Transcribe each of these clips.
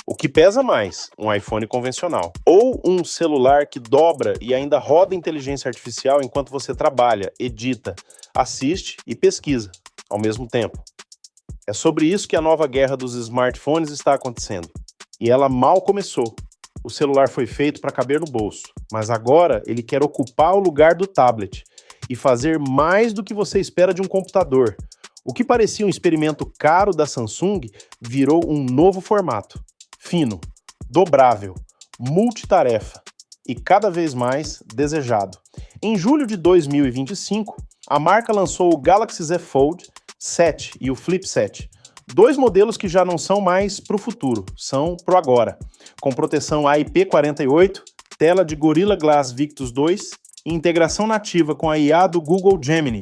O que pesa mais, um iPhone convencional ou um celular que dobra e ainda roda inteligência artificial enquanto você trabalha, edita, assiste e pesquisa ao mesmo tempo? É sobre isso que a nova guerra dos smartphones está acontecendo. E ela mal começou. O celular foi feito para caber no bolso, mas agora ele quer ocupar o lugar do tablet e fazer mais do que você espera de um computador. O que parecia um experimento caro da Samsung virou um novo formato. Fino, dobrável, multitarefa e cada vez mais desejado. Em julho de 2025, a marca lançou o Galaxy Z Fold 7 e o Flip 7. Dois modelos que já não são mais para o futuro, são pro agora. Com proteção IP48, tela de Gorilla Glass Victus 2 e integração nativa com a IA do Google Gemini,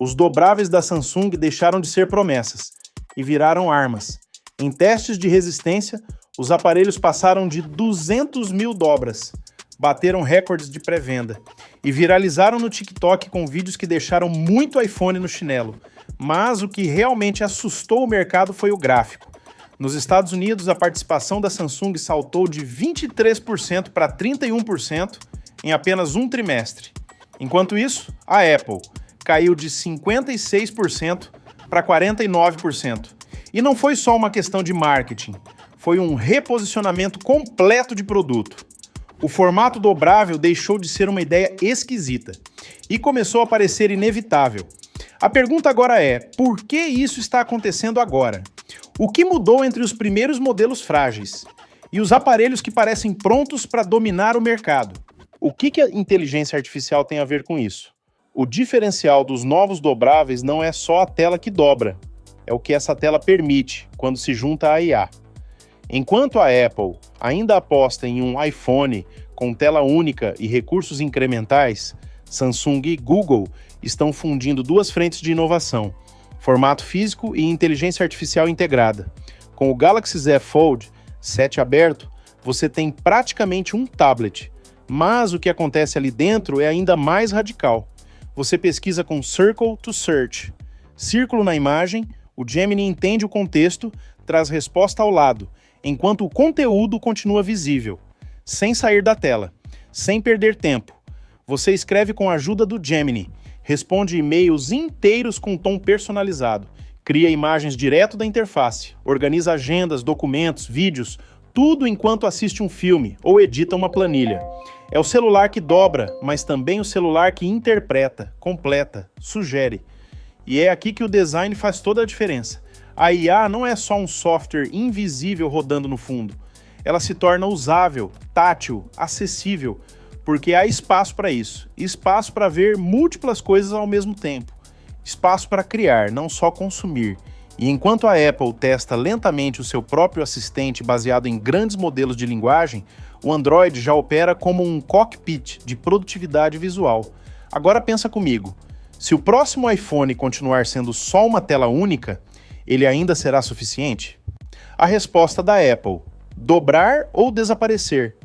os dobráveis da Samsung deixaram de ser promessas e viraram armas. Em testes de resistência, os aparelhos passaram de 200 mil dobras, bateram recordes de pré-venda e viralizaram no TikTok com vídeos que deixaram muito iPhone no chinelo. Mas o que realmente assustou o mercado foi o gráfico. Nos Estados Unidos, a participação da Samsung saltou de 23% para 31% em apenas um trimestre. Enquanto isso, a Apple caiu de 56% para 49%. E não foi só uma questão de marketing, foi um reposicionamento completo de produto. O formato dobrável deixou de ser uma ideia esquisita e começou a parecer inevitável. A pergunta agora é, por que isso está acontecendo agora? O que mudou entre os primeiros modelos frágeis e os aparelhos que parecem prontos para dominar o mercado? O que a inteligência artificial tem a ver com isso? O diferencial dos novos dobráveis não é só a tela que dobra, é o que essa tela permite quando se junta à IA. Enquanto a Apple ainda aposta em um iPhone com tela única e recursos incrementais, Samsung e Google estão fundindo duas frentes de inovação, formato físico e inteligência artificial integrada. Com o Galaxy Z Fold 7 aberto, você tem praticamente um tablet, mas o que acontece ali dentro é ainda mais radical. Você pesquisa com Circle to Search. Círculo na imagem, o Gemini entende o contexto, traz resposta ao lado, enquanto o conteúdo continua visível, sem sair da tela, sem perder tempo. Você escreve com a ajuda do Gemini, responde e-mails inteiros com tom personalizado, cria imagens direto da interface, organiza agendas, documentos, vídeos, tudo enquanto assiste um filme ou edita uma planilha. É o celular que dobra, mas também o celular que interpreta, completa, sugere. E é aqui que o design faz toda a diferença. A IA não é só um software invisível rodando no fundo. Ela se torna usável, tátil, acessível, porque há espaço para isso. Espaço para ver múltiplas coisas ao mesmo tempo. Espaço para criar, não só consumir. E enquanto a Apple testa lentamente o seu próprio assistente baseado em grandes modelos de linguagem, o Android já opera como um cockpit de produtividade visual. Agora pensa comigo, se o próximo iPhone continuar sendo só uma tela única, ele ainda será suficiente? A resposta da Apple: dobrar ou desaparecer.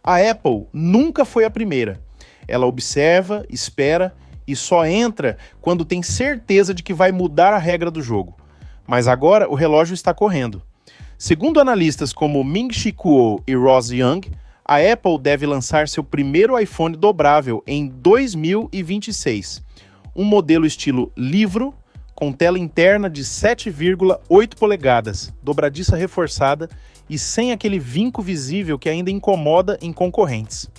A Apple nunca foi a primeira. Ela observa, espera e só entra quando tem certeza de que vai mudar a regra do jogo. Mas agora o relógio está correndo. Segundo analistas como Ming-Chi Kuo e Ross Young, a Apple deve lançar seu primeiro iPhone dobrável em 2026. Um modelo estilo livro, com tela interna de 7,8 polegadas, dobradiça reforçada e sem aquele vinco visível que ainda incomoda em concorrentes.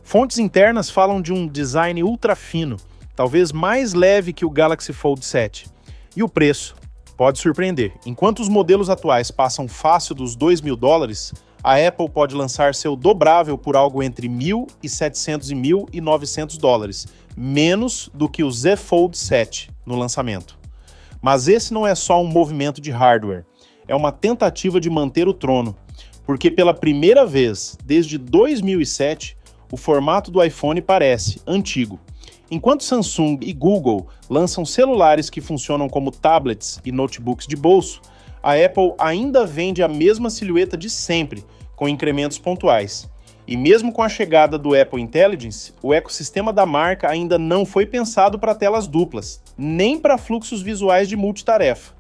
Fontes internas falam de um design ultra fino, talvez mais leve que o Galaxy Fold 7. E o preço pode surpreender. Enquanto os modelos atuais passam fácil dos $2.000, a Apple pode lançar seu dobrável por algo entre $1.700 e $1.900, menos do que o Z Fold 7 no lançamento. Mas esse não é só um movimento de hardware, é uma tentativa de manter o trono, porque pela primeira vez desde 2007, o formato do iPhone parece antigo. Enquanto Samsung e Google lançam celulares que funcionam como tablets e notebooks de bolso, a Apple ainda vende a mesma silhueta de sempre, com incrementos pontuais. E mesmo com a chegada do Apple Intelligence, o ecossistema da marca ainda não foi pensado para telas duplas, nem para fluxos visuais de multitarefa.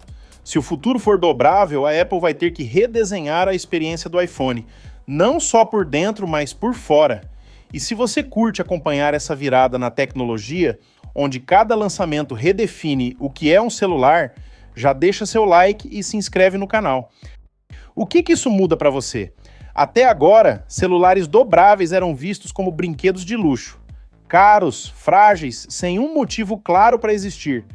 Se o futuro for dobrável, a Apple vai ter que redesenhar a experiência do iPhone, não só por dentro, mas por fora. E se você curte acompanhar essa virada na tecnologia, onde cada lançamento redefine o que é um celular, já deixa seu like e se inscreve no canal. O que isso muda para você? Até agora, celulares dobráveis eram vistos como brinquedos de luxo, caros, frágeis, sem um motivo claro para existir.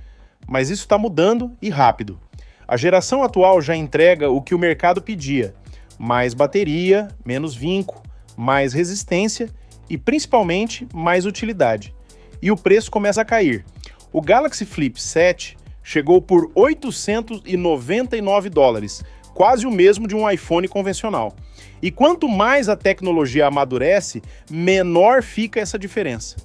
Mas isso está mudando e rápido. A geração atual já entrega o que o mercado pedia: mais bateria, menos vinco, mais resistência e principalmente mais utilidade. E o preço começa a cair. O Galaxy Flip 7 chegou por $899, quase o mesmo de um iPhone convencional. E quanto mais a tecnologia amadurece, menor fica essa diferença.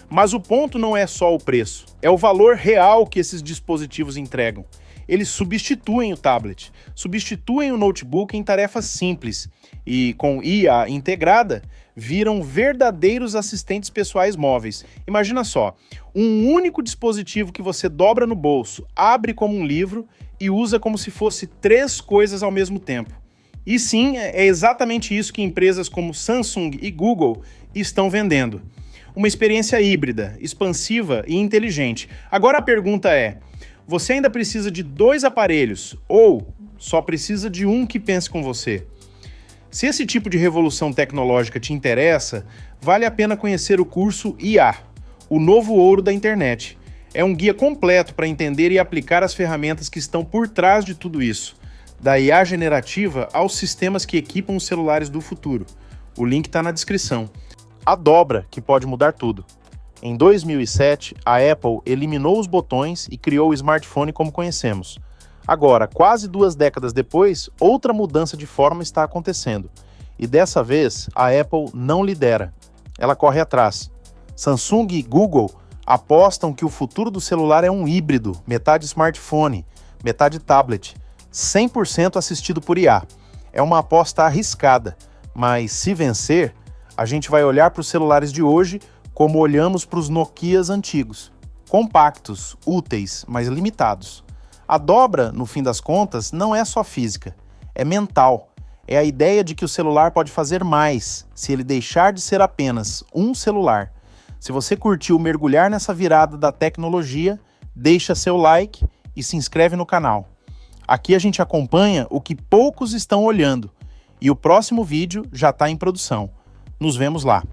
Mas o ponto não é só o preço, é o valor real que esses dispositivos entregam. Eles substituem o tablet, substituem o notebook em tarefas simples e, com IA integrada, viram verdadeiros assistentes pessoais móveis. Imagina só, um único dispositivo que você dobra no bolso, abre como um livro e usa como se fosse 3 coisas ao mesmo tempo. E sim, é exatamente isso que empresas como Samsung e Google estão vendendo. Uma experiência híbrida, expansiva e inteligente. Agora a pergunta é: você ainda precisa de 2 aparelhos ou só precisa de um que pense com você? Se esse tipo de revolução tecnológica te interessa, vale a pena conhecer o curso IA, o novo ouro da internet. É um guia completo para entender e aplicar as ferramentas que estão por trás de tudo isso, da IA generativa aos sistemas que equipam os celulares do futuro. O link está na descrição. A dobra que pode mudar tudo. Em 2007, a Apple eliminou os botões e criou o smartphone como conhecemos. Agora, quase 2 décadas depois, outra mudança de forma está acontecendo. E dessa vez, a Apple não lidera. Ela corre atrás. Samsung e Google apostam que o futuro do celular é um híbrido, metade smartphone, metade tablet, 100% assistido por IA. É uma aposta arriscada, mas se vencer, a gente vai olhar para os celulares de hoje como olhamos para os Nokias antigos. Compactos, úteis, mas limitados. A dobra, no fim das contas, não é só física, é mental. É a ideia de que o celular pode fazer mais se ele deixar de ser apenas um celular. Se você curtiu mergulhar nessa virada da tecnologia, deixa seu like e se inscreve no canal. Aqui a gente acompanha o que poucos estão olhando e o próximo vídeo já está em produção. Nos vemos lá.